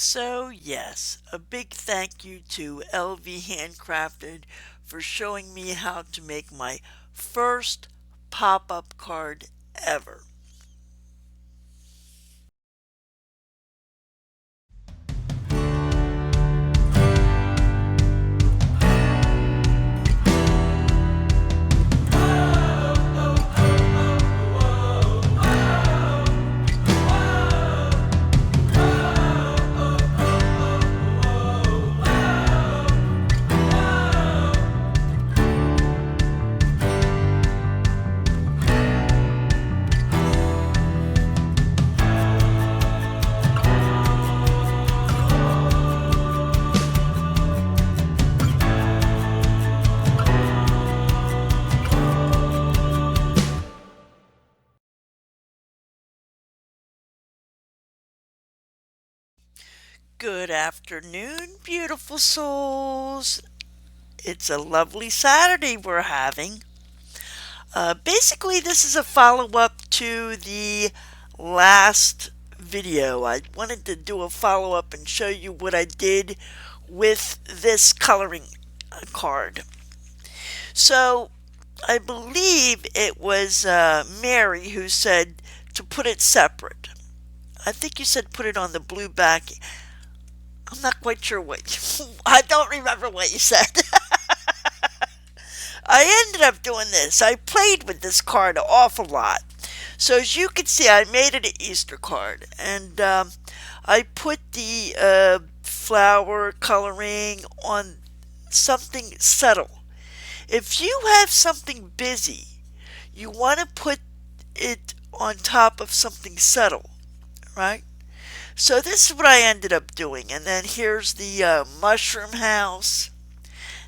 So, yes, a big thank you to LV Handcrafted for showing me how to make my first pop-up card ever. Good afternoon, beautiful souls. It's a lovely Saturday we're having. Basically, this is a follow-up to the last video. I wanted to do a follow-up and show you what I did with this coloring card. So, I believe it was Mary who said to put it separate. I think you said put it on the blue back. I'm not quite sure what. I don't remember what you said. I ended up doing this. I played with this card an awful lot. So as you can see, I made it an Easter card, and I put the flower coloring on something subtle. If you have something busy, you want to put it on top of something subtle, right? So this is what I ended up doing. And then here's the mushroom house.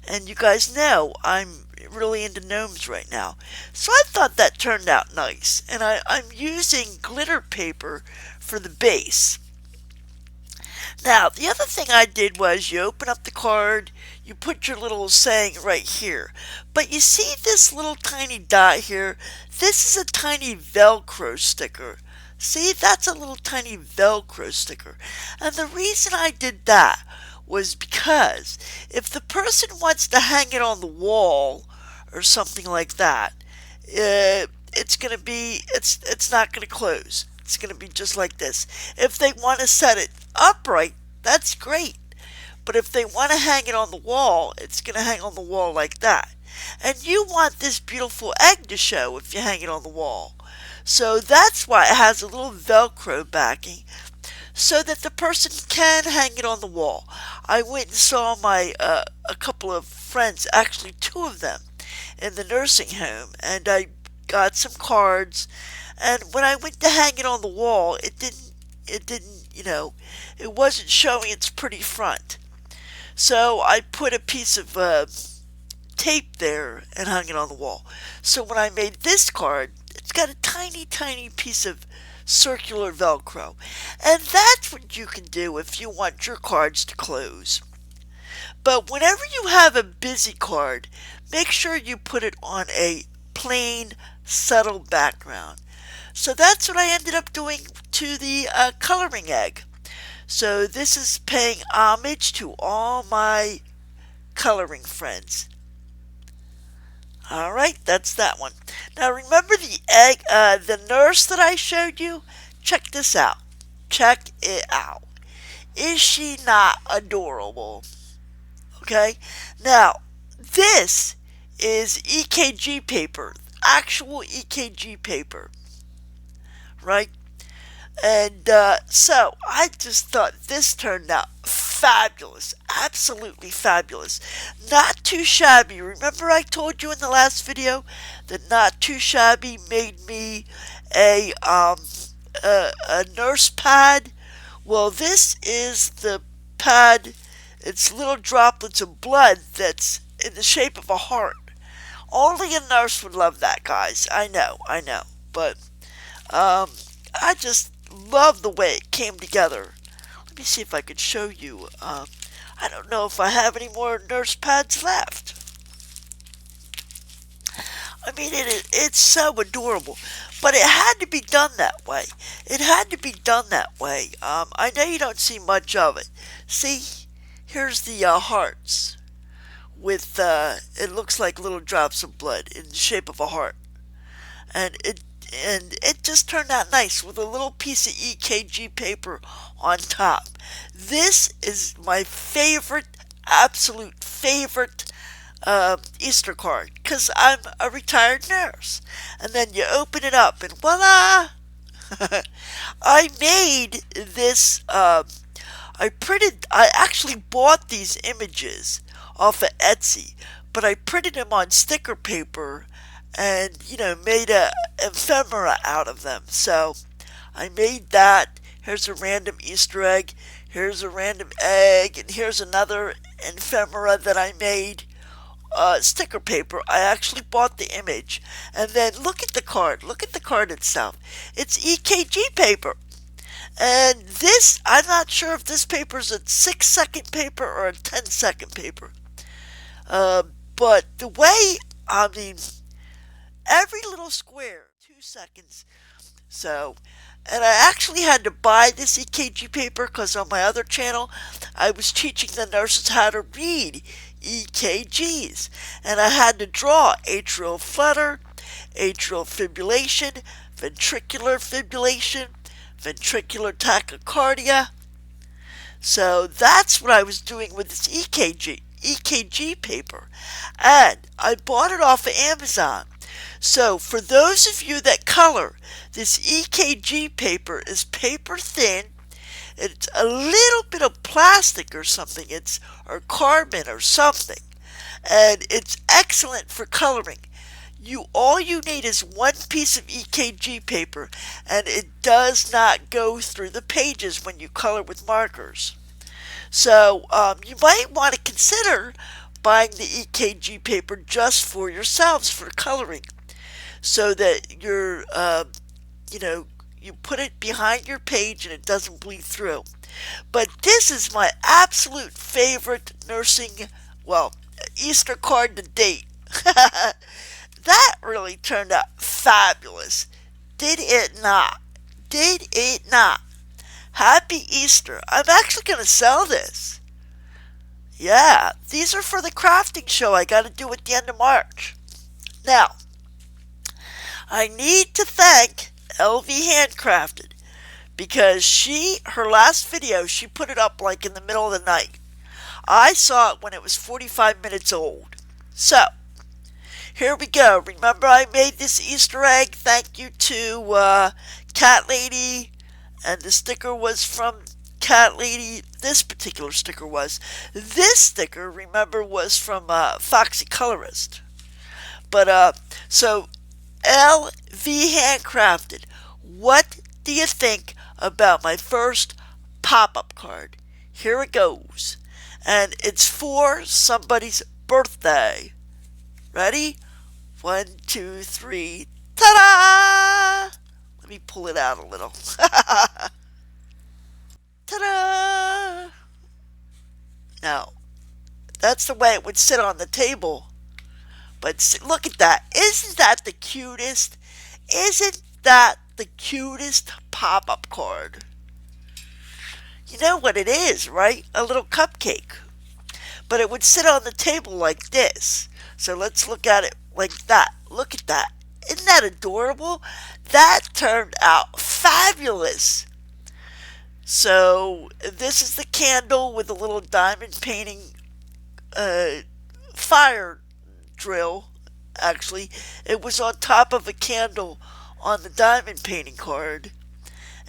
And you guys know I'm really into gnomes right now. So I thought that turned out nice. And I'm using glitter paper for the base. Now, the other thing I did was you open up the card, you put your little saying right here. But you see this little tiny dot here? This is a tiny Velcro sticker. See, that's a little tiny Velcro sticker. And the reason I did that was because if the person wants to hang it on the wall or something like that, it's not gonna close. It's gonna be just like this. If they want to set it upright, that's great. But if they want to hang it on the wall, it's gonna hang on the wall like that. And you want this beautiful egg to show if you hang it on the wall. So that's why it has a little Velcro backing so that the person can hang it on the wall. I went and saw a couple of friends, actually two of them, in the nursing home, and I got some cards. And when I went to hang it on the wall, it wasn't showing its pretty front. So I put a piece of tape there and hung it on the wall. So when I made this card, it's got a tiny, tiny piece of circular Velcro. And that's what you can do if you want your cards to close. But whenever you have a busy card, make sure you put it on a plain, subtle background. So that's what I ended up doing to the coloring egg. So this is paying homage to all my coloring friends. All right, that's that one. Now remember the egg, the nurse that I showed you? Check this out. Check it out. Is she not adorable? Okay. Now this is EKG paper, actual EKG paper, right? And so I just thought this turned out fabulous, absolutely fabulous. Not too shabby. Remember I told you in the last video that Not Too Shabby made me a nurse pad? Well, this is the pad. It's little droplets of blood that's in the shape of a heart. Only a nurse would love that, guys. I know. But I just love the way it came together. Let me see if I could show you. I don't know if I have any more nurse pads left. I mean, it's so adorable, but it had to be done that way. It had to be done that way. I know you don't see much of it. See, here's the hearts with it looks like little drops of blood in the shape of a heart, and it just turned out nice with a little piece of EKG paper on top. This is my favorite, absolute favorite Easter card because I'm a retired nurse. And then you open it up and voila! I made this. I actually bought these images off of Etsy, but I printed them on sticker paper and, made a ephemera out of them. So I made that. Here's a random Easter egg. Here's a random egg. And here's another ephemera that I made. Sticker paper. I actually bought the image. And then look at the card. Look at the card itself. It's EKG paper. And this, I'm not sure if this paper is a 6-second paper or a 10-second paper. But the way, I mean, every little square, 2 seconds. So, and I actually had to buy this EKG paper because on my other channel, I was teaching the nurses how to read EKGs. And I had to draw atrial flutter, atrial fibrillation, ventricular fibrillation, ventricular tachycardia. So that's what I was doing with this EKG paper. And I bought it off of Amazon. So for those of you that color, this EKG paper is paper thin. It's a little bit of plastic or something. Or carbon or something. And it's excellent for coloring. All you need is one piece of EKG paper, and it does not go through the pages when you color with markers. So you might want to consider buying the EKG paper just for yourselves for coloring, so that you put it behind your page and it doesn't bleed through. But this is my absolute favorite nursing, Easter card to date. That really turned out fabulous. Did it not? Did it not? Happy Easter. I'm actually going to sell this. Yeah, these are for the crafting show I got to do at the end of March. Now, I need to thank LV Handcrafted because her last video, she put it up like in the middle of the night. I saw it when it was 45 minutes old. So, here we go. Remember I made this Easter egg? Thank you to Cat Lady. And the sticker was from Cat Lady. This particular sticker was. This sticker, remember, was from Foxy Colorist. But, so, LV Handcrafted. What do you think about my first pop-up card? Here it goes. And it's for somebody's birthday. Ready? 1, 2, 3. Ta-da! Let me pull it out a little. Ta-da! Now, that's the way it would sit on the table. But look at that. Isn't that the cutest? Isn't that the cutest pop-up card? You know what it is, right? A little cupcake. But it would sit on the table like this. So let's look at it like that. Look at that. Isn't that adorable? That turned out fabulous. So this is the candle with a little diamond painting fire drill. Actually, it was on top of a candle on the diamond painting card.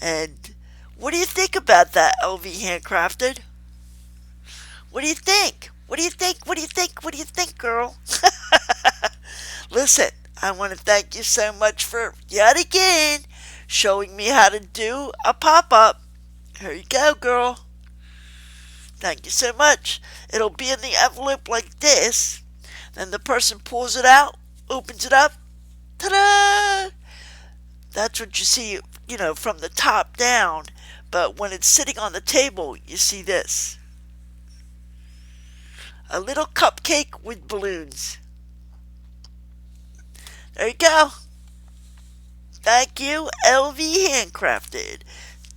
And what do you think about that, LV Handcrafted? What do you think? What do you think? What do you think? What do you think, girl? Listen, I want to thank you so much for, yet again, showing me how to do a pop-up. Here you go, girl. Thank you so much. It'll be in the envelope like this. Then the person pulls it out, opens it up. Ta-da! That's what you see, from the top down. But when it's sitting on the table, you see this. A little cupcake with balloons. There you go. Thank you, LV Handcrafted,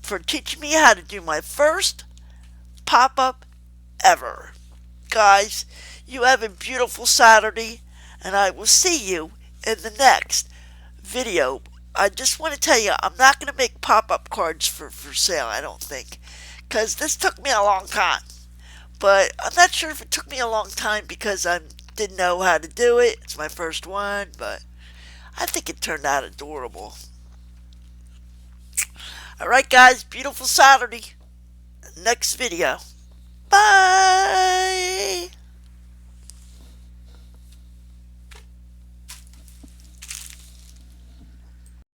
for teaching me how to do my first pop-up ever. Guys, you have a beautiful Saturday, and I will see you in the next video. I just want to tell you, I'm not going to make pop-up cards for sale, I don't think, because this took me a long time. But I'm not sure if it took me a long time because I didn't know how to do it. It's my first one, but I think it turned out adorable. Alright guys, beautiful Saturday. Next video. Bye!